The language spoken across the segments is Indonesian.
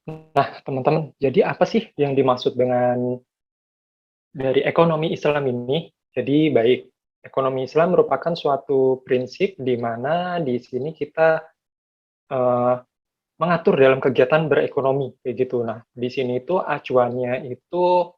Nah, teman-teman, jadi apa sih yang dimaksud dengan dari ekonomi Islam ini? Jadi baik, ekonomi Islam merupakan suatu prinsip di mana di sini kita, eee, mengatur dalam kegiatan berekonomi, kayak gitu. Nah, di sini itu acuannya itu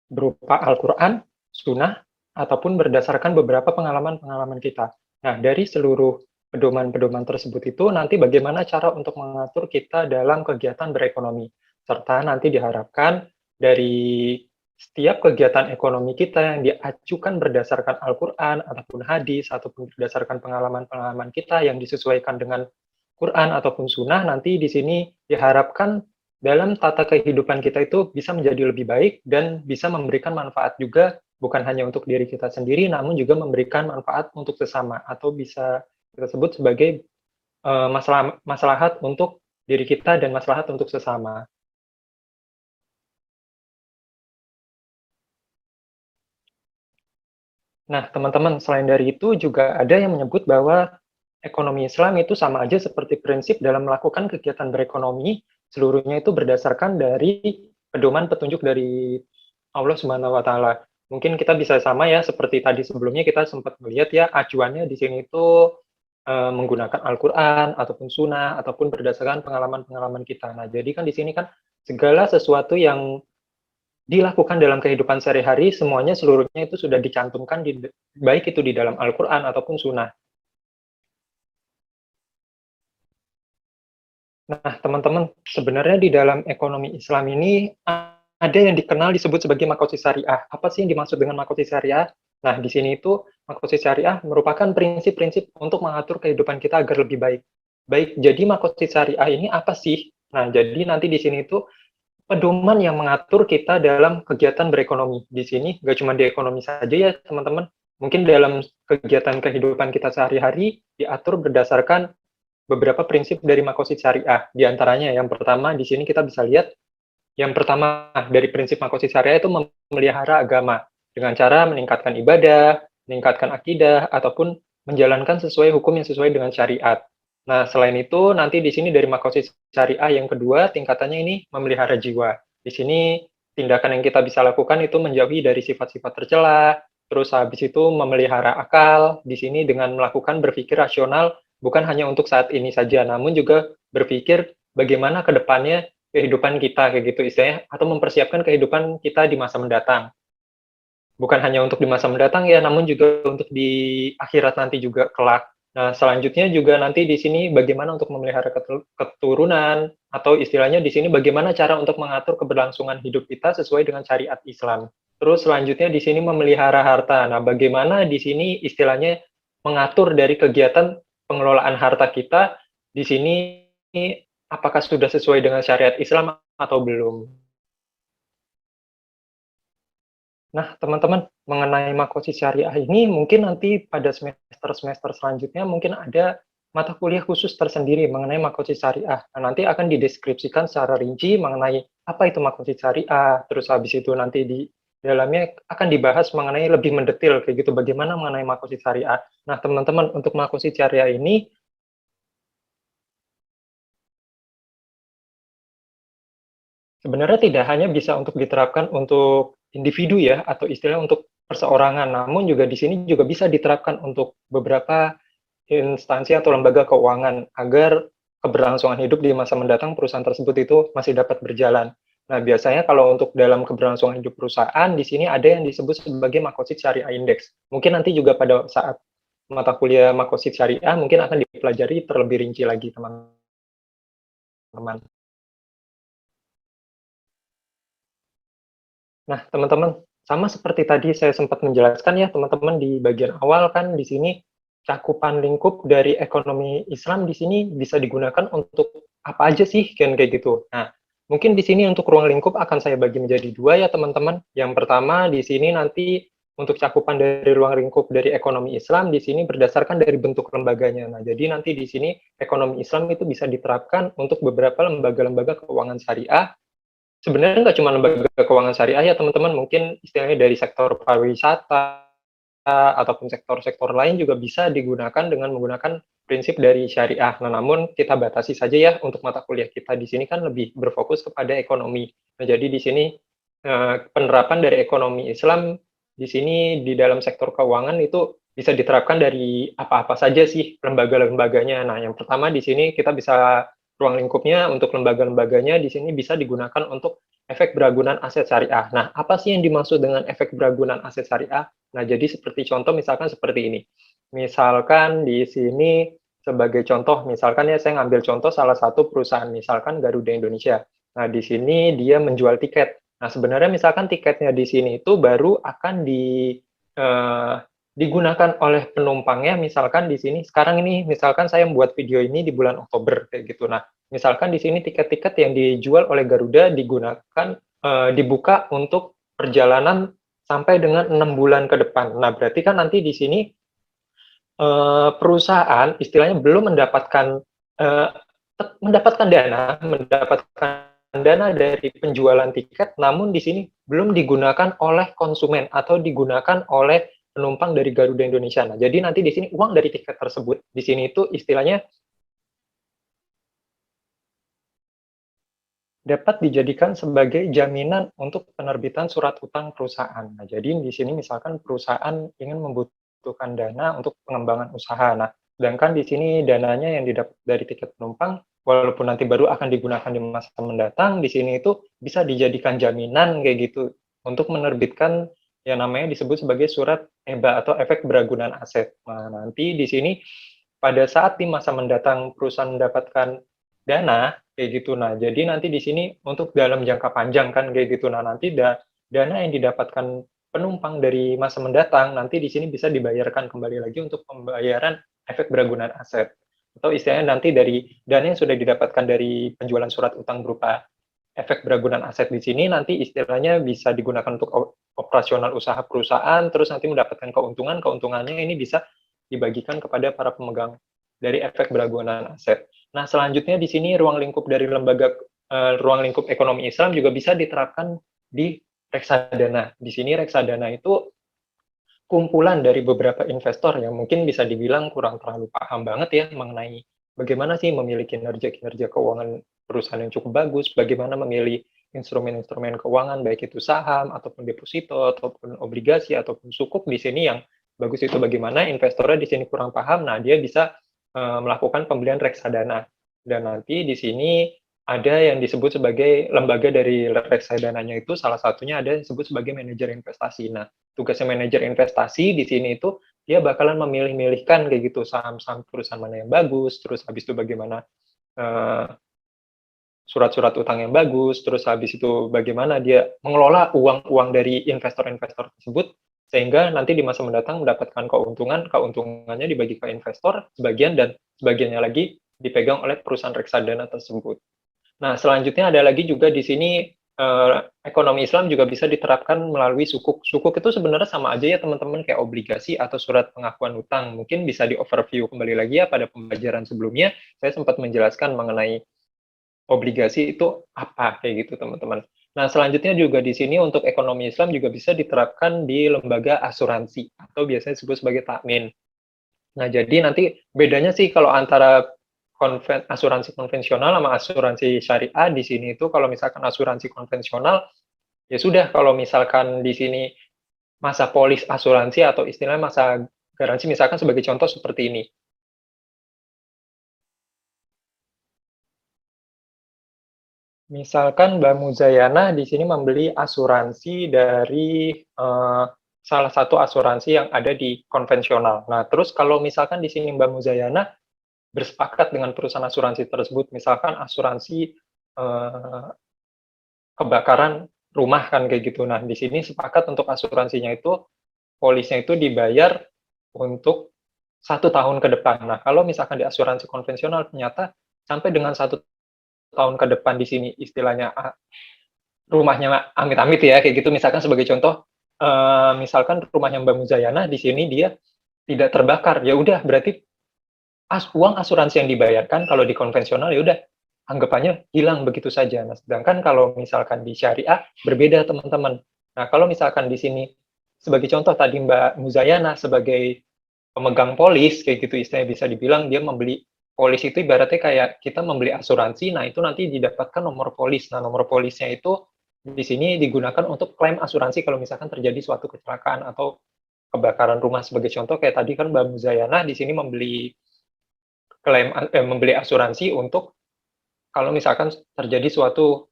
berupa Al-Quran, Sunnah, ataupun berdasarkan beberapa pengalaman-pengalaman kita. Nah, dari seluruh pedoman-pedoman tersebut itu nanti bagaimana cara untuk mengatur kita dalam kegiatan berekonomi. Serta nanti diharapkan dari setiap kegiatan ekonomi kita yang diajukan berdasarkan Al-Quran ataupun hadis ataupun berdasarkan pengalaman-pengalaman kita yang disesuaikan dengan Quran ataupun Sunnah, nanti di sini diharapkan dalam tata kehidupan kita itu bisa menjadi lebih baik dan bisa memberikan manfaat juga, bukan hanya untuk diri kita sendiri, namun juga memberikan manfaat untuk sesama, atau bisa kita sebut sebagai maslahat untuk diri kita dan maslahat untuk sesama. Nah, teman-teman, selain dari itu juga ada yang menyebut bahwa ekonomi Islam itu sama aja seperti prinsip dalam melakukan kegiatan berekonomi, seluruhnya itu berdasarkan dari pedoman petunjuk dari Allah Subhanahu wa taala. Mungkin kita bisa sama ya seperti tadi sebelumnya kita sempat melihat ya acuannya di sini itu menggunakan Al-Qur'an ataupun Sunnah ataupun berdasarkan pengalaman-pengalaman kita. Nah, jadi kan di sini kan segala sesuatu yang dilakukan dalam kehidupan sehari-hari semuanya seluruhnya itu sudah dicantumkan baik itu di dalam Al-Qur'an ataupun Sunnah. Nah, teman-teman, sebenarnya di dalam ekonomi Islam ini ada yang dikenal disebut sebagai makosid syariah. Apa sih yang dimaksud dengan makosid syariah? Nah, di sini itu makosid syariah merupakan prinsip-prinsip untuk mengatur kehidupan kita agar lebih baik. Baik, jadi makosid syariah ini apa sih? Nah, jadi nanti di sini itu pedoman yang mengatur kita dalam kegiatan berekonomi. Di sini nggak cuma di ekonomi saja ya, teman-teman. Mungkin dalam kegiatan kehidupan kita sehari-hari diatur berdasarkan beberapa prinsip dari makosid syariah. Di antaranya yang pertama di sini kita bisa lihat yang pertama dari prinsip makosid syariah itu memelihara agama dengan cara meningkatkan ibadah, meningkatkan akidah ataupun menjalankan sesuai hukum yang sesuai dengan syariat. Nah, selain itu nanti di sini dari makosid syariah yang kedua tingkatannya ini memelihara jiwa. Di sini tindakan yang kita bisa lakukan itu menjauhi dari sifat-sifat tercela, terus habis itu memelihara akal, di sini dengan melakukan berpikir rasional bukan hanya untuk saat ini saja, namun juga berpikir bagaimana ke depannya kehidupan kita kayak gitu istilahnya atau mempersiapkan kehidupan kita di masa mendatang. Bukan hanya untuk di masa mendatang ya, namun juga untuk di akhirat nanti juga kelak. Nah, selanjutnya juga nanti di sini bagaimana untuk memelihara keturunan atau istilahnya di sini bagaimana cara untuk mengatur keberlangsungan hidup kita sesuai dengan syariat Islam. Terus selanjutnya di sini memelihara harta. Nah, bagaimana di sini istilahnya mengatur dari kegiatan pengelolaan harta kita di sini apakah sudah sesuai dengan syariat Islam atau belum. Nah, teman-teman, mengenai makosid syariah ini mungkin nanti pada semester-semester selanjutnya mungkin ada mata kuliah khusus tersendiri mengenai makosid syariah. Nah, nanti akan dideskripsikan secara rinci mengenai apa itu makosid syariah, terus habis itu nanti di dalamnya akan dibahas mengenai lebih mendetil kayak gitu bagaimana mengenai makosid syariah. Nah, teman-teman, untuk makosid syariah ini sebenarnya tidak hanya bisa untuk diterapkan untuk individu ya, atau istilah untuk perseorangan, namun juga di sini juga bisa diterapkan untuk beberapa instansi atau lembaga keuangan agar keberlangsungan hidup di masa mendatang perusahaan tersebut itu masih dapat berjalan. Nah, biasanya kalau untuk dalam keberlangsungan hidup perusahaan, di sini ada yang disebut sebagai Makosid Syariah Index. Mungkin nanti juga pada saat mata kuliah Makosid Syariah mungkin akan dipelajari terlebih rinci lagi, teman-teman. Nah, teman-teman, sama seperti tadi saya sempat menjelaskan ya, teman-teman, di bagian awal kan di sini cakupan lingkup dari ekonomi Islam di sini bisa digunakan untuk apa aja sih, kan kayak gitu. Nah, mungkin di sini untuk ruang lingkup akan saya bagi menjadi dua ya, teman-teman. Yang pertama di sini nanti untuk cakupan dari ruang lingkup dari ekonomi Islam di sini berdasarkan dari bentuk lembaganya. Nah, jadi nanti di sini ekonomi Islam itu bisa diterapkan untuk beberapa lembaga-lembaga keuangan syariah. Sebenarnya nggak cuma lembaga keuangan syariah ya teman-teman, mungkin istilahnya dari sektor pariwisata, ataupun sektor-sektor lain juga bisa digunakan dengan menggunakan prinsip dari syariah. Nah, namun kita batasi saja ya untuk mata kuliah kita di sini kan lebih berfokus kepada ekonomi. Nah, jadi di sini penerapan dari ekonomi Islam di sini di dalam sektor keuangan itu bisa diterapkan dari apa-apa saja sih lembaga-lembaganya. Nah, yang pertama di sini kita bisa ruang lingkupnya untuk lembaga-lembaganya di sini bisa digunakan untuk efek beragunan aset syariah. Nah, apa sih yang dimaksud dengan efek beragunan aset syariah? Nah, jadi seperti contoh misalkan seperti ini. Misalkan di sini sebagai contoh, misalkan ya saya ngambil contoh salah satu perusahaan, misalkan Garuda Indonesia. Nah, di sini dia menjual tiket. Nah, sebenarnya misalkan tiketnya di sini itu baru akan digunakan oleh penumpangnya, misalkan di sini, sekarang ini, misalkan saya membuat video ini di bulan Oktober, kayak gitu. Nah, misalkan di sini tiket-tiket yang dijual oleh Garuda digunakan, dibuka untuk perjalanan sampai dengan 6 bulan ke depan. Nah, berarti kan nanti di sini perusahaan istilahnya belum mendapatkan dana dari penjualan tiket, namun di sini belum digunakan oleh konsumen atau digunakan oleh penumpang dari Garuda Indonesia. Nah, jadi nanti di sini uang dari tiket tersebut di sini itu istilahnya dapat dijadikan sebagai jaminan untuk penerbitan surat utang perusahaan. Nah, jadi di sini misalkan perusahaan ingin membutuhkan dana untuk pengembangan usaha. Nah, sedangkan di sini dananya yang didapat dari tiket penumpang, walaupun nanti baru akan digunakan di masa mendatang, di sini itu bisa dijadikan jaminan kayak gitu untuk menerbitkan yang namanya disebut sebagai surat EBA atau efek beragunan aset. Nah, nanti di sini pada saat di masa mendatang perusahaan mendapatkan dana kayak gitu. Nah, jadi nanti di sini untuk dalam jangka panjang kan kayak gitu. Nah, nanti dana yang didapatkan penumpang dari masa mendatang nanti di sini bisa dibayarkan kembali lagi untuk pembayaran efek beragunan aset. Atau istilahnya nanti dari dana yang sudah didapatkan dari penjualan surat utang berupa efek beragunan aset di sini nanti istilahnya bisa digunakan untuk operasional usaha perusahaan, terus nanti mendapatkan keuntungan, keuntungannya ini bisa dibagikan kepada para pemegang dari efek beragunan aset. Nah, selanjutnya di sini ruang lingkup dari ruang lingkup ekonomi Islam juga bisa diterapkan di reksadana. Di sini reksadana itu kumpulan dari beberapa investor yang mungkin bisa dibilang kurang terlalu paham banget ya mengenai bagaimana sih memiliki kinerja-kinerja keuangan perusahaan yang cukup bagus, bagaimana memilih instrumen-instrumen keuangan, baik itu saham, ataupun deposito, ataupun obligasi, ataupun sukuk di sini yang bagus itu bagaimana investornya di sini kurang paham, nah dia bisa melakukan pembelian reksadana. Dan nanti di sini ada yang disebut sebagai lembaga dari reksadananya itu salah satunya ada yang disebut sebagai manajer investasi. Nah, tugasnya manajer investasi di sini itu dia bakalan memilih-milihkan kayak gitu saham-saham perusahaan mana yang bagus, terus habis itu bagaimana surat-surat utang yang bagus, terus habis itu bagaimana dia mengelola uang-uang dari investor-investor tersebut sehingga nanti di masa mendatang mendapatkan keuntungan, keuntungannya dibagi ke investor sebagian dan sebagiannya lagi dipegang oleh perusahaan reksadana tersebut. Nah, selanjutnya ada lagi juga di sini ekonomi Islam juga bisa diterapkan melalui sukuk. Sukuk itu sebenarnya sama aja ya teman-teman kayak obligasi atau surat pengakuan utang. Mungkin bisa di overview kembali lagi ya pada pembelajaran sebelumnya. Saya sempat menjelaskan mengenai obligasi itu apa kayak gitu teman-teman. Nah, selanjutnya juga di sini untuk ekonomi Islam juga bisa diterapkan di lembaga asuransi atau biasanya disebut sebagai takmin. Nah, jadi nanti bedanya sih kalau antara asuransi konvensional sama asuransi syariah di sini itu kalau misalkan asuransi konvensional ya sudah kalau misalkan di sini masa polis asuransi atau istilahnya masa garansi misalkan sebagai contoh seperti ini. Misalkan Mbak Muzayana di sini membeli asuransi dari salah satu asuransi yang ada di konvensional. Nah, terus kalau misalkan di sini Mbak Muzayana bersepakat dengan perusahaan asuransi tersebut, misalkan asuransi kebakaran rumah kan kayak gitu. Nah, di sini sepakat untuk asuransinya itu polisnya itu dibayar untuk 1 tahun ke depan. Nah, kalau misalkan di asuransi konvensional ternyata sampai dengan 1 tahun ke depan di sini istilahnya rumahnya amit-amit ya kayak gitu. Misalkan sebagai contoh, misalkan rumahnya Mbak Muzayana di sini dia tidak terbakar, ya udah berarti uang asuransi yang dibayarkan kalau di konvensional ya udah anggapannya hilang begitu saja. Nah, sedangkan kalau misalkan di syariah berbeda teman-teman. Nah, kalau misalkan di sini sebagai contoh tadi Mbak Muzayana sebagai pemegang polis kayak gitu istilahnya bisa dibilang dia membeli polis itu ibaratnya kayak kita membeli asuransi, nah itu nanti didapatkan nomor polis. Nah, nomor polisnya itu di sini digunakan untuk klaim asuransi kalau misalkan terjadi suatu kecelakaan atau kebakaran rumah sebagai contoh kayak tadi kan Mbak Muzayana di sini membeli asuransi untuk kalau misalkan terjadi suatu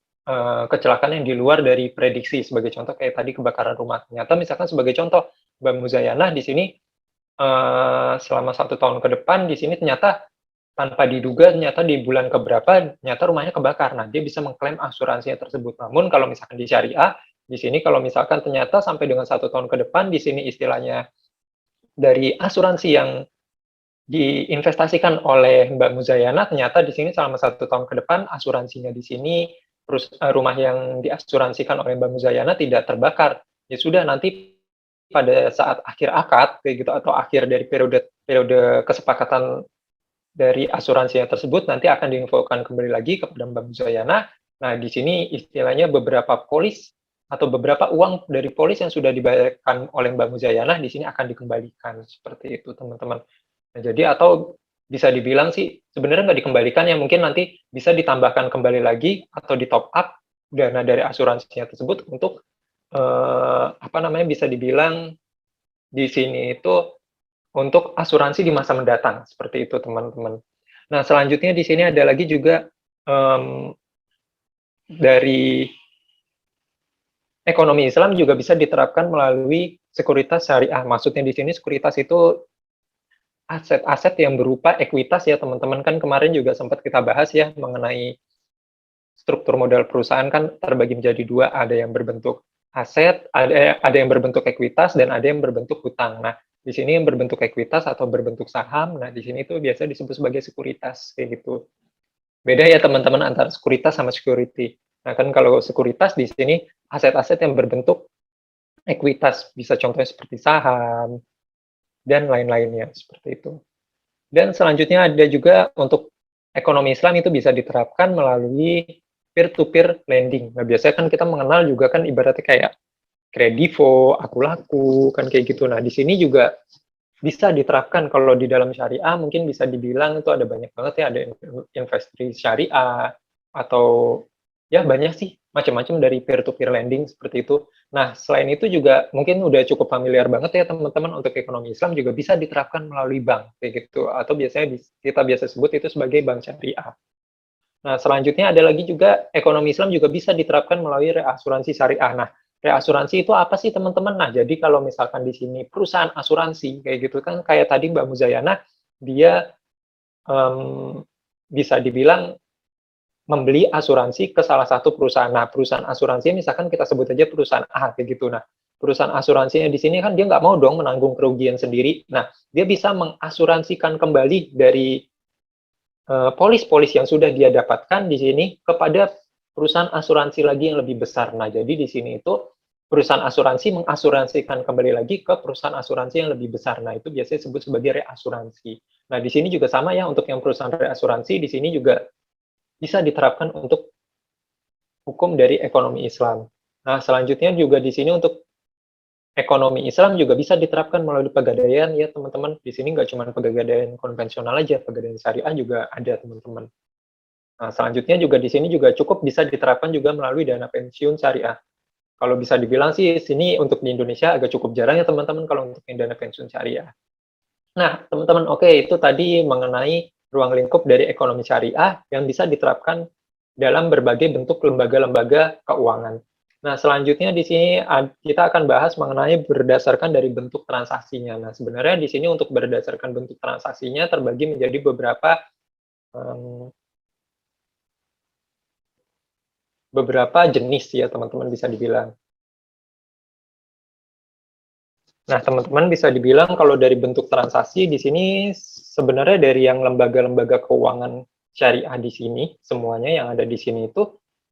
kecelakaan yang di luar dari prediksi sebagai contoh kayak tadi kebakaran rumah. Ternyata misalkan sebagai contoh Mbak Muzayana di sini selama 1 tahun ke depan di sini ternyata tanpa diduga ternyata di bulan keberapa ternyata rumahnya kebakar. Nah, dia bisa mengklaim asuransinya tersebut. Namun kalau misalkan di syariah, di sini kalau misalkan ternyata sampai dengan 1 tahun ke depan, di sini istilahnya dari asuransi yang diinvestasikan oleh Mbak Muzayana, ternyata di sini selama 1 tahun ke depan asuransinya di sini, terus rumah yang diasuransikan oleh Mbak Muzayana tidak terbakar. Ya sudah nanti pada saat akhir akad kayak gitu atau akhir dari periode periode kesepakatan dari asuransinya tersebut nanti akan diinfokan kembali lagi kepada Mbak Muzayana. Nah, di sini istilahnya beberapa polis atau beberapa uang dari polis yang sudah dibayarkan oleh Mbak Muzayana di sini akan dikembalikan seperti itu, teman-teman. Nah, jadi atau bisa dibilang sih sebenarnya nggak dikembalikan ya mungkin nanti bisa ditambahkan kembali lagi atau di top up dana dari asuransinya tersebut untuk apa namanya bisa dibilang di sini itu untuk asuransi di masa mendatang, seperti itu teman-teman. Nah, selanjutnya di sini ada lagi juga dari ekonomi Islam juga bisa diterapkan melalui sekuritas syariah. Maksudnya di sini sekuritas itu aset-aset yang berupa ekuitas ya teman-teman. Kan kemarin juga sempat kita bahas ya mengenai struktur modal perusahaan kan terbagi menjadi dua, ada yang berbentuk aset, ada yang berbentuk ekuitas dan ada yang berbentuk hutang. Nah, di sini yang berbentuk ekuitas atau berbentuk saham, nah di sini itu biasa disebut sebagai sekuritas kayak gitu. Beda ya teman-teman antara sekuritas sama security. Nah, kan kalau sekuritas di sini aset-aset yang berbentuk ekuitas, bisa contohnya seperti saham dan lain-lainnya seperti itu. Dan selanjutnya ada juga untuk ekonomi Islam itu bisa diterapkan melalui peer-to-peer lending. Nah, biasanya kan kita mengenal juga kan ibaratnya kayak kredivo, aku laku, kan kayak gitu. Nah, di sini juga bisa diterapkan kalau di dalam syariah mungkin bisa dibilang itu ada banyak banget ya, ada investasi syariah atau ya banyak sih macam-macam dari peer-to-peer lending seperti itu. Nah, selain itu juga mungkin udah cukup familiar banget ya teman-teman untuk ekonomi Islam juga bisa diterapkan melalui bank kayak gitu atau biasanya kita biasa sebut itu sebagai bank syariah. Nah, selanjutnya ada lagi juga ekonomi Islam juga bisa diterapkan melalui reasuransi syariah. Nah, reasuransi itu apa sih teman-teman? Nah, jadi kalau misalkan di sini perusahaan asuransi kayak gitu kan kayak tadi Mbak Muzayana dia bisa dibilang membeli asuransi ke salah satu perusahaan. Nah, perusahaan asuransi misalkan kita sebut aja perusahaan A kayak gitu. Nah, perusahaan asuransinya di sini kan dia nggak mau dong menanggung kerugian sendiri. Nah, dia bisa mengasuransikan kembali dari polis-polis yang sudah dia dapatkan di sini kepada perusahaan asuransi lagi yang lebih besar. Nah, jadi di sini itu perusahaan asuransi mengasuransikan kembali lagi ke perusahaan asuransi yang lebih besar. Nah, itu biasanya disebut sebagai reasuransi. Nah, di sini juga sama ya untuk yang perusahaan reasuransi, di sini juga bisa diterapkan untuk hukum dari ekonomi Islam. Nah, selanjutnya juga di sini untuk ekonomi Islam juga bisa diterapkan melalui pegadaian ya teman-teman. Di sini nggak cuma pegadaian konvensional aja, pegadaian syariah juga ada teman-teman. Nah, selanjutnya juga di sini juga cukup bisa diterapkan juga melalui dana pensiun syariah. Kalau bisa dibilang sih sini untuk di Indonesia agak cukup jarang ya teman-teman kalau untuk dana pensiun syariah. Nah, teman-teman, oke, itu tadi mengenai ruang lingkup dari ekonomi syariah yang bisa diterapkan dalam berbagai bentuk lembaga-lembaga keuangan. Nah, selanjutnya di sini kita akan bahas mengenai berdasarkan dari bentuk transaksinya. Nah, sebenarnya di sini untuk berdasarkan bentuk transaksinya terbagi menjadi beberapa jenis ya teman-teman bisa dibilang. Nah, teman-teman bisa dibilang kalau dari bentuk transaksi di sini sebenarnya dari yang lembaga-lembaga keuangan syariah di sini, semuanya yang ada di sini itu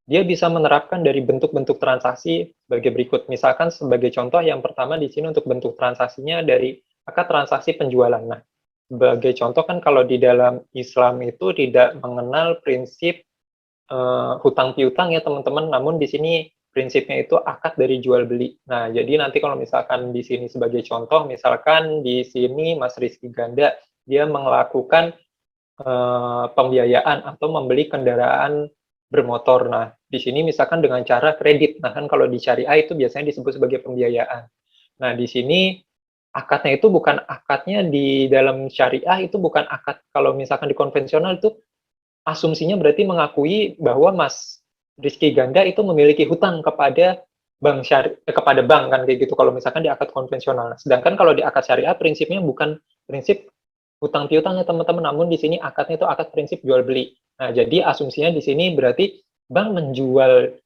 dia bisa menerapkan dari bentuk-bentuk transaksi sebagai berikut. Misalkan sebagai contoh yang pertama di sini untuk bentuk transaksinya dari akad transaksi penjualan. Nah, sebagai contoh kan kalau di dalam Islam itu tidak mengenal prinsip hutang piutang ya teman-teman, namun di sini prinsipnya itu akad dari jual beli. Nah, jadi nanti kalau misalkan di sini sebagai contoh, misalkan di sini Mas Rizky Ganda, dia melakukan pembiayaan atau membeli kendaraan bermotor. Nah, di sini misalkan dengan cara kredit. Nah, kan kalau di syariah itu biasanya disebut sebagai pembiayaan. Nah, di sini akadnya itu bukan akadnya di dalam syariah, itu bukan akad kalau misalkan di konvensional itu asumsinya berarti mengakui bahwa Mas Rizky Ganda itu memiliki hutang kepada kepada bank kan kayak gitu kalau misalkan di akad konvensional. Sedangkan kalau di akad syariah prinsipnya bukan prinsip hutang piutang ya teman-teman, namun di sini akadnya itu akad prinsip jual beli. Nah, jadi asumsinya di sini berarti bank menjual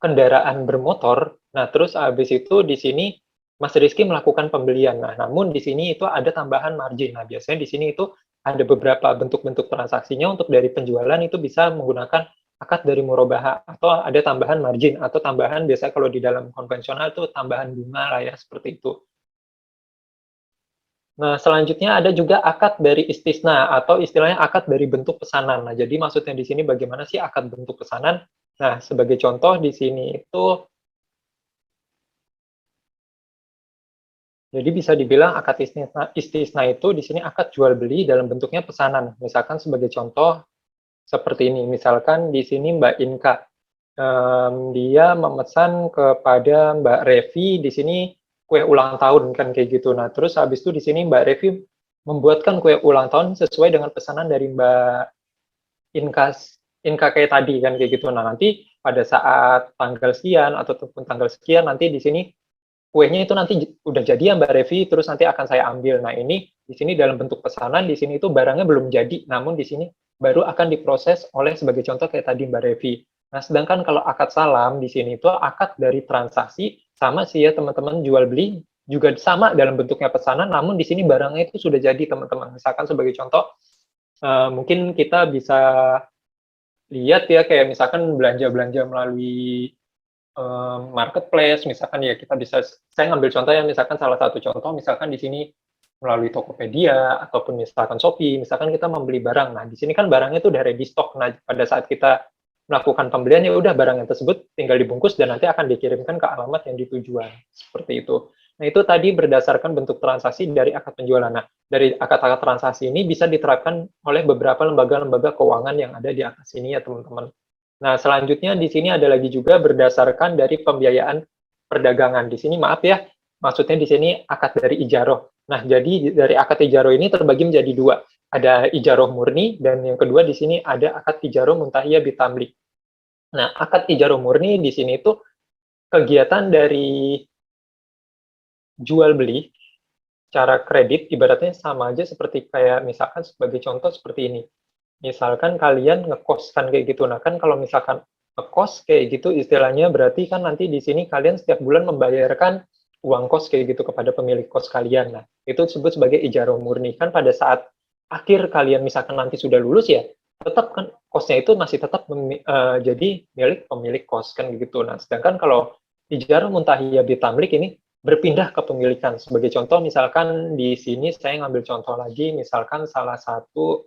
kendaraan bermotor. Nah, terus habis itu di sini Mas Rizky melakukan pembelian. Nah, namun di sini itu ada tambahan margin. Nah, biasanya di sini itu ada beberapa bentuk-bentuk transaksinya untuk dari penjualan itu bisa menggunakan akad dari murabaha atau ada tambahan margin atau tambahan biasanya kalau di dalam konvensional itu tambahan bunga lah ya seperti itu. Nah, selanjutnya ada juga akad dari istisna atau istilahnya akad dari bentuk pesanan. Nah, jadi maksudnya di sini bagaimana sih akad bentuk pesanan? Nah, sebagai contoh di sini itu jadi bisa dibilang akad istisna itu di sini akad jual beli dalam bentuknya pesanan. Misalkan sebagai contoh seperti ini. Misalkan di sini Mbak Inka, dia memesan kepada Mbak Revi di sini kue ulang tahun kan kayak gitu. Nah, terus habis itu di sini Mbak Revi membuatkan kue ulang tahun sesuai dengan pesanan dari Mbak Inka Inka kayak tadi kan kayak gitu. Nah, nanti pada saat tanggal sekian ataupun tanggal sekian nanti di sini kuenya itu nanti udah jadi ya Mbak Revi, terus nanti akan saya ambil. Nah, ini di sini dalam bentuk pesanan, di sini itu barangnya belum jadi, namun di sini baru akan diproses oleh sebagai contoh kayak tadi Mbak Revi. Nah, sedangkan kalau akad salam di sini itu akad dari transaksi sama sih ya teman-teman, jual beli juga sama dalam bentuknya pesanan, namun di sini barangnya itu sudah jadi teman-teman. Misalkan sebagai contoh, mungkin kita bisa lihat ya kayak misalkan belanja-belanja melalui marketplace, misalkan ya kita bisa, saya ngambil contoh ya, misalkan salah satu contoh, misalkan di sini melalui Tokopedia ataupun misalkan Shopee, misalkan kita membeli barang. Nah, di sini kan barangnya itu udah ready stock. Nah, pada saat kita melakukan pembelian ya udah barang yang tersebut tinggal dibungkus dan nanti akan dikirimkan ke alamat yang ditujuan. Seperti itu. Nah, itu tadi berdasarkan bentuk transaksi dari akad penjualan. Nah, dari akad-akad transaksi ini bisa diterapkan oleh beberapa lembaga-lembaga keuangan yang ada di atas ini ya, teman-teman. Nah, selanjutnya di sini ada lagi juga berdasarkan dari pembiayaan perdagangan. Di sini maaf ya, maksudnya di sini akad dari ijaroh. Nah, jadi dari akad ijaroh ini terbagi menjadi dua. Ada ijaroh murni dan yang kedua di sini ada akad ijaroh muntahiyah bitamlik. Nah, akad ijaroh murni di sini itu kegiatan dari jual beli cara kredit ibaratnya sama aja seperti kayak misalkan sebagai contoh seperti ini. Misalkan kalian ngekos kan kayak gitu. Nah, kan kalau misalkan ngekos kayak gitu istilahnya berarti kan nanti di sini kalian setiap bulan membayarkan uang kos kayak gitu kepada pemilik kos kalian. Nah, itu disebut sebagai ijarah murni. Kan pada saat akhir kalian misalkan nanti sudah lulus ya, tetap kan kosnya itu masih tetap jadi milik pemilik kos kan gitu. Nah, sedangkan kalau ijarah muntahiyah bitamlik ini berpindah ke pemilikan. Sebagai contoh misalkan di sini saya ngambil contoh lagi, misalkan salah satu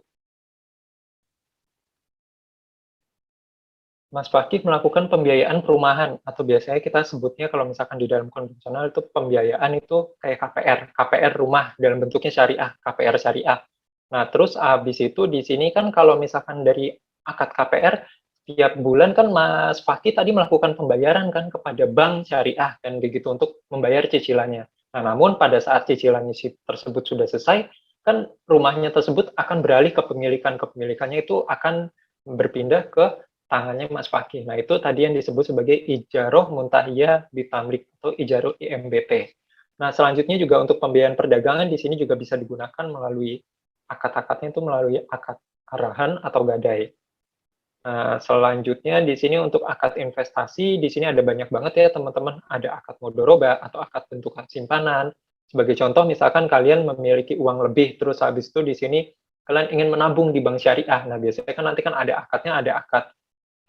Mas Fakih melakukan pembiayaan perumahan atau biasanya kita sebutnya kalau misalkan di dalam konvensional itu pembiayaan itu kayak KPR rumah dalam bentuknya syariah, KPR syariah. Nah, terus habis itu di sini kan kalau misalkan dari akad KPR tiap bulan kan Mas Fakih tadi melakukan pembayaran kan kepada bank syariah dan begitu untuk membayar cicilannya. Nah, namun pada saat cicilannya tersebut sudah selesai, kan rumahnya tersebut akan beralih ke pemilikan. Kepemilikannya itu akan berpindah ke tangannya Mas Fakih. Nah, itu tadi yang disebut sebagai ijaroh muntahiyah bitamlik atau ijaroh IMBT. Nah, selanjutnya juga untuk pembiayaan perdagangan di sini juga bisa digunakan melalui akad-akadnya itu melalui akad arahan atau gadai. Nah, selanjutnya di sini untuk akad investasi, di sini ada banyak banget ya teman-teman. Ada akad mudoroba atau akad bentukan simpanan. Sebagai contoh, misalkan kalian memiliki uang lebih, terus habis itu di sini kalian ingin menabung di bank syariah. Nah, biasanya kan nanti kan ada akadnya,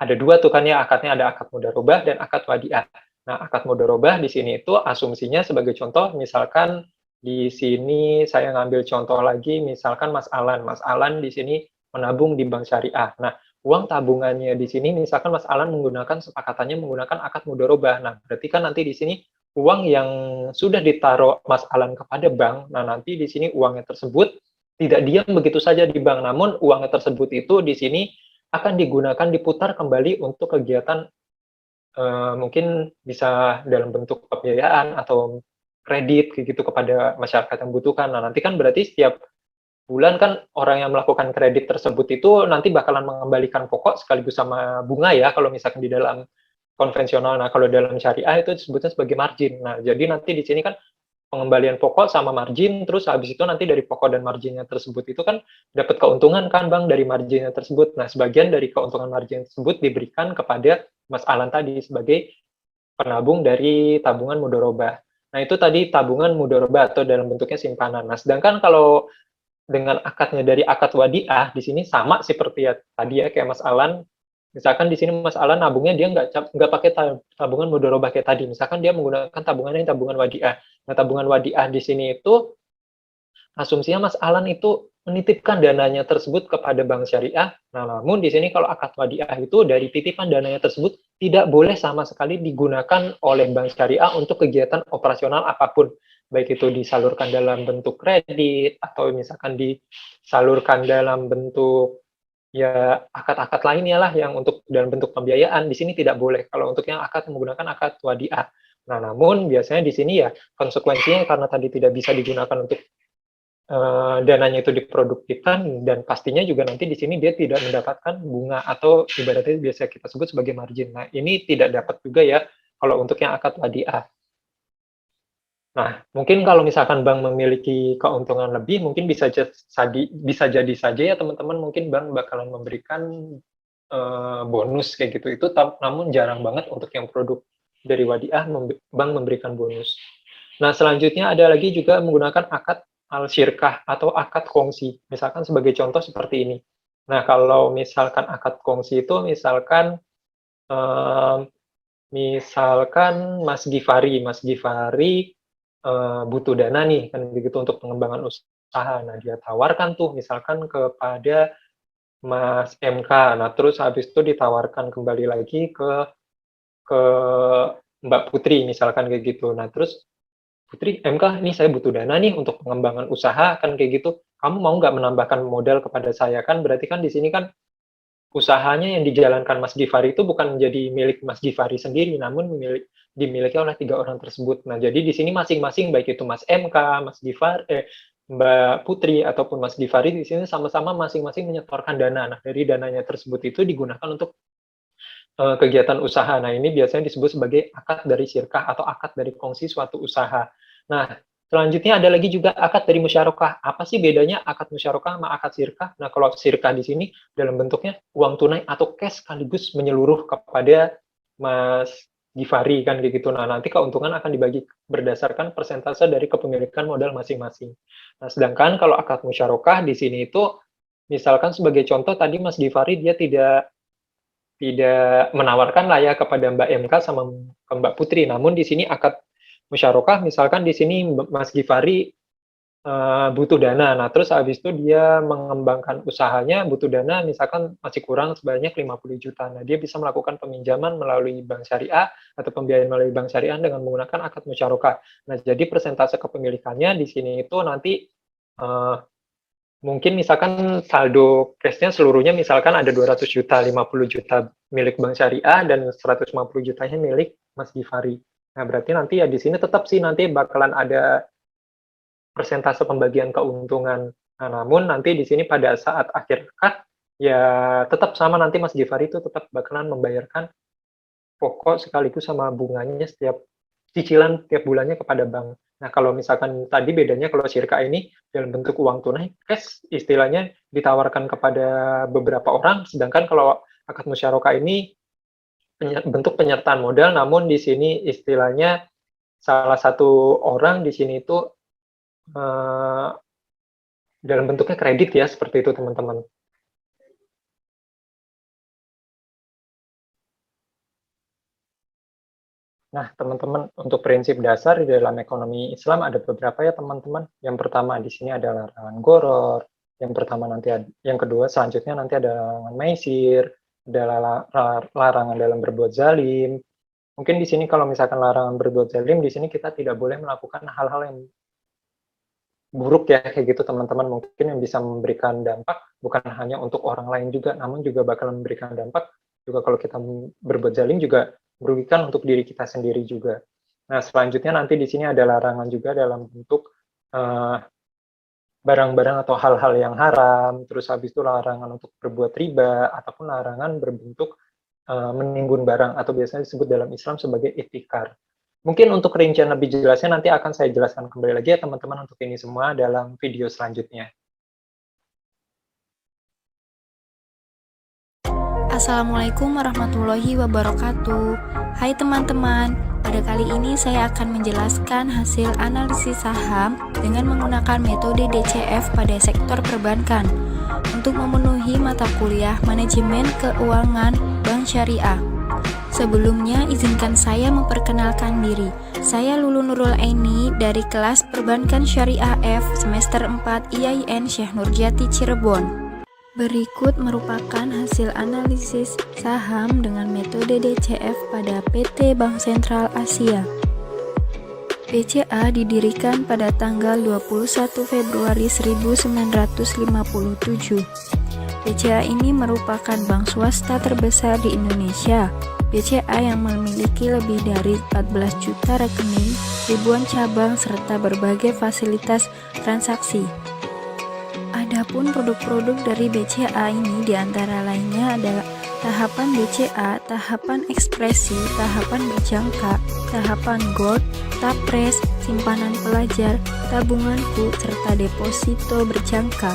ada dua tuh kan ya, akadnya ada akad mudharabah dan akad wadiah. Nah, akad mudharabah di sini itu asumsinya sebagai contoh, misalkan di sini saya ngambil contoh lagi, misalkan Mas Alan di sini menabung di bank syariah. Nah, uang tabungannya di sini misalkan Mas Alan sepakatannya menggunakan akad mudharabah. Nah, berarti kan nanti di sini uang yang sudah ditaruh Mas Alan kepada bank, nah nanti di sini uangnya tersebut tidak diam begitu saja di bank, namun uangnya tersebut itu di sini akan digunakan diputar kembali untuk kegiatan mungkin bisa dalam bentuk pembiayaan atau kredit gitu kepada masyarakat yang membutuhkan. Nah, nanti kan berarti setiap bulan kan orang yang melakukan kredit tersebut itu nanti bakalan mengembalikan pokok sekaligus sama bunga ya kalau misalkan di dalam konvensional. Nah, kalau dalam syariah itu disebutnya sebagai margin. Nah, jadi nanti di sini kan pengembalian pokok sama margin, terus habis itu nanti dari pokok dan marginnya tersebut itu kan dapat keuntungan kan Bang dari marginnya tersebut. Nah, sebagian dari keuntungan margin tersebut diberikan kepada Mas Alan tadi sebagai penabung dari tabungan mudharabah. Nah, itu tadi tabungan mudharabah atau dalam bentuknya simpanan. Nah, sedangkan kalau dengan akadnya dari akad wadiah di sini sama seperti ya tadi ya kayak Mas Alan. Misalkan di sini Mas Alan nabungnya dia nggak pakai tabungan mudharabah kayak tadi. Misalkan dia menggunakan tabungannya tabungan wadiah. Nah, tabungan wadiah di sini itu asumsinya Mas Alan itu menitipkan dananya tersebut kepada bank syariah. Nah, namun di sini kalau akad wadiah itu dari titipan dananya tersebut tidak boleh sama sekali digunakan oleh bank syariah untuk kegiatan operasional apapun. Baik itu disalurkan dalam bentuk kredit atau misalkan disalurkan dalam bentuk ya akad-akad lainnya lah yang untuk dalam bentuk pembiayaan di sini tidak boleh. Kalau untuk yang akad menggunakan akad wadiah. Nah, namun biasanya di sini ya konsekuensinya karena tadi tidak bisa digunakan untuk dananya itu diproduktifkan dan pastinya juga nanti di sini dia tidak mendapatkan bunga atau ibaratnya biasa kita sebut sebagai margin. Nah, ini tidak dapat juga ya kalau untuk yang akad wadiah. Nah, mungkin kalau misalkan bank memiliki keuntungan lebih, mungkin bisa jadi saja ya teman-teman mungkin bank bakalan memberikan bonus kayak gitu. Itu namun jarang banget untuk yang produk dari wadiah bank memberikan bonus. Nah, selanjutnya ada lagi juga menggunakan akad al-syirkah atau akad kongsi. Misalkan sebagai contoh seperti ini. Nah, kalau misalkan akad kongsi itu eh, misalkan Mas Gifari butuh dana nih kan begitu untuk pengembangan usaha. Nah, dia tawarkan tuh misalkan kepada Mas MK. Nah, terus habis itu ditawarkan kembali lagi ke Mbak Putri misalkan kayak gitu. Nah, terus Putri, MK, ini saya butuh dana nih untuk pengembangan usaha kan kayak gitu. Kamu mau nggak menambahkan modal kepada saya kan? Berarti kan di sini kan usahanya yang dijalankan Mas Gifari itu bukan menjadi milik Mas Gifari sendiri, namun dimiliki oleh 3 orang tersebut. Nah, jadi di sini masing-masing baik itu Mas MK, Mas Gifari, Mbak Putri ataupun Mas Gifari di sini sama-sama masing-masing menyetorkan dana. Nah, dari dananya tersebut itu digunakan untuk kegiatan usaha. Nah, ini biasanya disebut sebagai akad dari syirkah atau akad dari kongsi suatu usaha. Nah, selanjutnya ada lagi juga akad dari musyarakah. Apa sih bedanya akad musyarakah sama akad syirkah? Nah, kalau syirkah di sini dalam bentuknya uang tunai atau cash sekaligus menyeluruh kepada Mas Gifari kan kayak gitu. Nah, nanti keuntungan akan dibagi berdasarkan persentase dari kepemilikan modal masing-masing. Nah, sedangkan kalau akad musyarakah di sini itu misalkan sebagai contoh tadi Mas Gifari dia tidak menawarkan lah ya kepada Mbak MK sama ke Mbak Putri. Namun di sini akad musyarakah, misalkan di sini Mas Gifari butuh dana. Nah, terus habis itu dia mengembangkan usahanya, butuh dana, misalkan masih kurang sebanyak 50 juta. Nah, dia bisa melakukan peminjaman melalui bank syariah atau pembiayaan melalui bank syariah dengan menggunakan akad musyarakah. Nah, jadi persentase kepemilikannya di sini itu nanti mungkin misalkan saldo cash-nya seluruhnya misalkan ada 200 juta, 50 juta milik Bank Syariah dan 150 jutanya milik Mas Gifari. Nah, berarti nanti ya di sini tetap sih nanti bakalan ada persentase pembagian keuntungan. Nah, namun nanti di sini pada saat akhir akad ya tetap sama nanti Mas Gifari itu tetap bakalan membayarkan pokok sekaligus sama bunganya setiap cicilan tiap bulannya kepada bank. Nah, kalau misalkan tadi bedanya kalau Syirka ini dalam bentuk uang tunai, cash istilahnya ditawarkan kepada beberapa orang, sedangkan kalau akad musyarakah ini bentuk penyertaan modal, namun di sini istilahnya salah satu orang di sini itu eh, dalam bentuknya kredit ya, seperti itu teman-teman. Nah, teman-teman, untuk prinsip dasar di dalam ekonomi Islam ada beberapa ya, teman-teman. Yang pertama di sini adalah larangan goror, Yang pertama nanti yang kedua selanjutnya nanti ada larangan maisir, ada larangan dalam berbuat zalim. Mungkin di sini kalau misalkan larangan berbuat zalim, di sini kita tidak boleh melakukan hal-hal yang buruk ya, kayak gitu teman-teman. Mungkin yang bisa memberikan dampak bukan hanya untuk orang lain juga, namun juga bakal memberikan dampak juga kalau kita berbuat zalim juga merugikan untuk diri kita sendiri juga. Nah, selanjutnya nanti di sini ada larangan juga dalam bentuk barang-barang atau hal-hal yang haram, terus habis itu larangan untuk berbuat riba, ataupun larangan berbentuk menimbun barang, atau biasanya disebut dalam Islam sebagai ihtikar. Mungkin untuk rincian lebih jelasnya nanti akan saya jelaskan kembali lagi ya teman-teman untuk ini semua dalam video selanjutnya. Assalamualaikum warahmatullahi wabarakatuh. Hai teman-teman, pada kali ini saya akan menjelaskan hasil analisis saham dengan menggunakan metode DCF pada sektor perbankan untuk memenuhi mata kuliah Manajemen Keuangan Bank Syariah. Sebelumnya, izinkan saya memperkenalkan diri. Saya Lulu Nurul Aini dari kelas Perbankan Syariah F semester 4 IAIN Syekh Nurjati Cirebon. Berikut merupakan hasil analisis saham dengan metode DCF pada PT Bank Sentral Asia. BCA didirikan pada tanggal 21 Februari 1957. BCA ini merupakan bank swasta terbesar di Indonesia. BCA yang memiliki lebih dari 14 juta rekening, ribuan cabang, serta berbagai fasilitas transaksi. Adapun produk-produk dari BCA ini diantara lainnya adalah tahapan BCA, tahapan ekspresi, tahapan berjangka, tahapan gold, tapres, simpanan pelajar, tabunganku, serta deposito berjangka.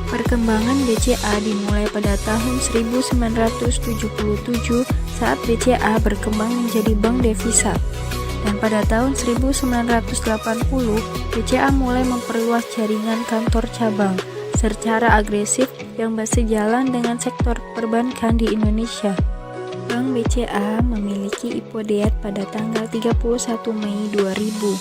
Perkembangan BCA dimulai pada tahun 1977 saat BCA berkembang menjadi bank devisa. Dan pada tahun 1980, BCA mulai memperluas jaringan kantor cabang secara agresif yang bersejalan dengan sektor perbankan di Indonesia. Bank BCA memiliki IPO-DEAT pada tanggal 31 Mei 2000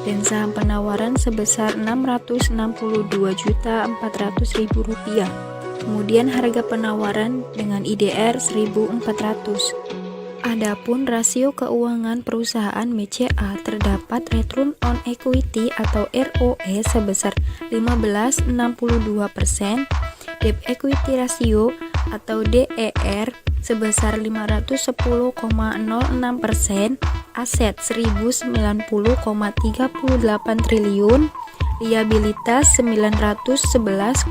dan saham penawaran sebesar Rp662.400.000. Kemudian harga penawaran dengan IDR 1.400. Adapun rasio keuangan perusahaan BCA terdapat return on equity atau ROE sebesar 15,62%, debt equity ratio atau DER sebesar 510,06%, aset 1.090,38 triliun, liabilitas 911,55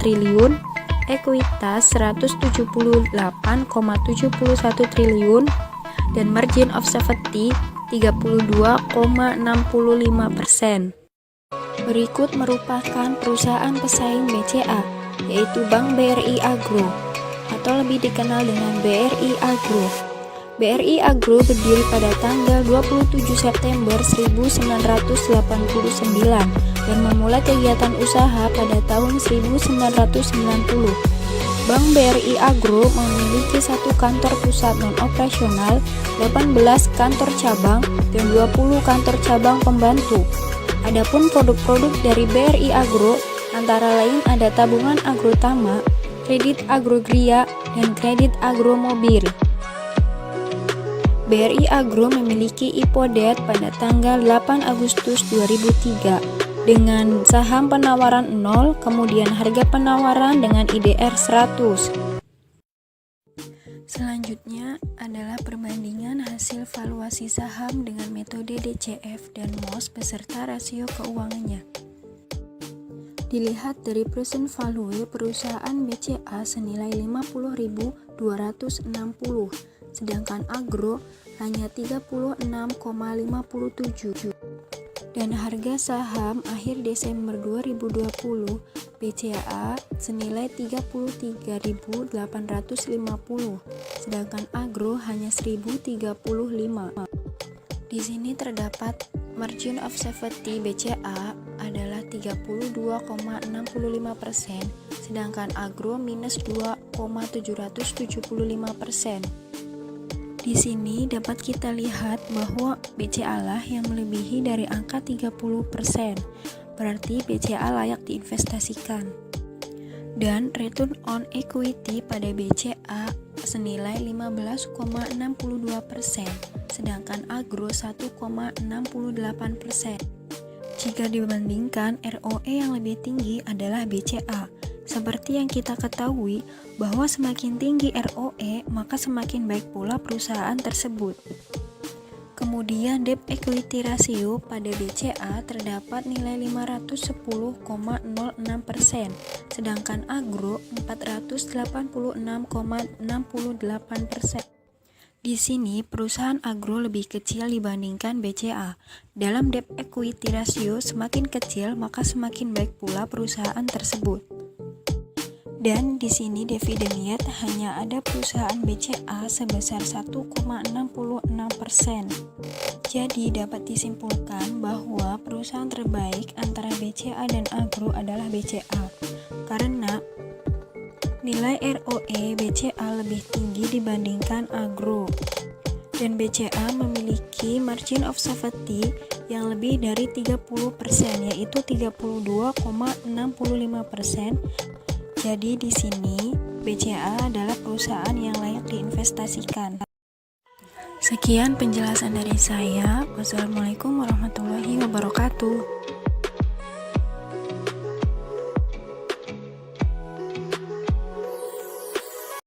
triliun, ekuitas 178,71 triliun, dan margin of safety 32,65%. Berikut merupakan perusahaan pesaing BCA, yaitu Bank BRI Agro, atau lebih dikenal dengan BRI Agro. BRI Agro berdiri pada tanggal 27 September 1989 dan memulai kegiatan usaha pada tahun 1990. Bank BRI Agro memiliki 1 kantor pusat non-operasional, 18 kantor cabang, dan 20 kantor cabang pembantu. Adapun produk-produk dari BRI Agro antara lain ada tabungan agrotama, kredit agrogria, dan kredit agromobil. BRI Agro memiliki IPO-DEAT pada tanggal 8 Agustus 2003 dengan saham penawaran 0, kemudian harga penawaran dengan IDR 100. Selanjutnya adalah perbandingan hasil valuasi saham dengan metode DCF dan MOS beserta rasio keuangannya. Dilihat dari present value perusahaan BCA senilai 50.260, sedangkan Agro hanya 36,57. Dan harga saham akhir Desember 2020 BCA senilai 33.850, sedangkan Agro hanya 1.035. Di sini terdapat margin of safety BCA adalah 32,65%, sedangkan Agro minus 2,775%. Di sini dapat kita lihat bahwa BCA lah yang melebihi dari angka 30%. berarti BCA layak diinvestasikan. Dan return on equity pada BCA senilai 15,62%, sedangkan agro 1,68%. Jika dibandingkan, ROE yang lebih tinggi adalah BCA. Seperti yang kita ketahui, bahwa semakin tinggi ROE, maka semakin baik pula perusahaan tersebut. Kemudian debt equity ratio pada BCA terdapat nilai 510,06%, sedangkan agro 486,68%. Di sini, perusahaan agro lebih kecil dibandingkan BCA. Dalam debt equity ratio semakin kecil, maka semakin baik pula perusahaan tersebut. Dan di sini dividen yield hanya ada perusahaan BCA sebesar 1,66%. Jadi dapat disimpulkan bahwa perusahaan terbaik antara BCA dan agro adalah BCA. Karena nilai ROE BCA lebih tinggi dibandingkan agro. Dan BCA memiliki margin of safety yang lebih dari 30%, yaitu 32,65%. Jadi di sini BCA adalah perusahaan yang layak diinvestasikan. Sekian penjelasan dari saya. Wassalamualaikum warahmatullahi wabarakatuh.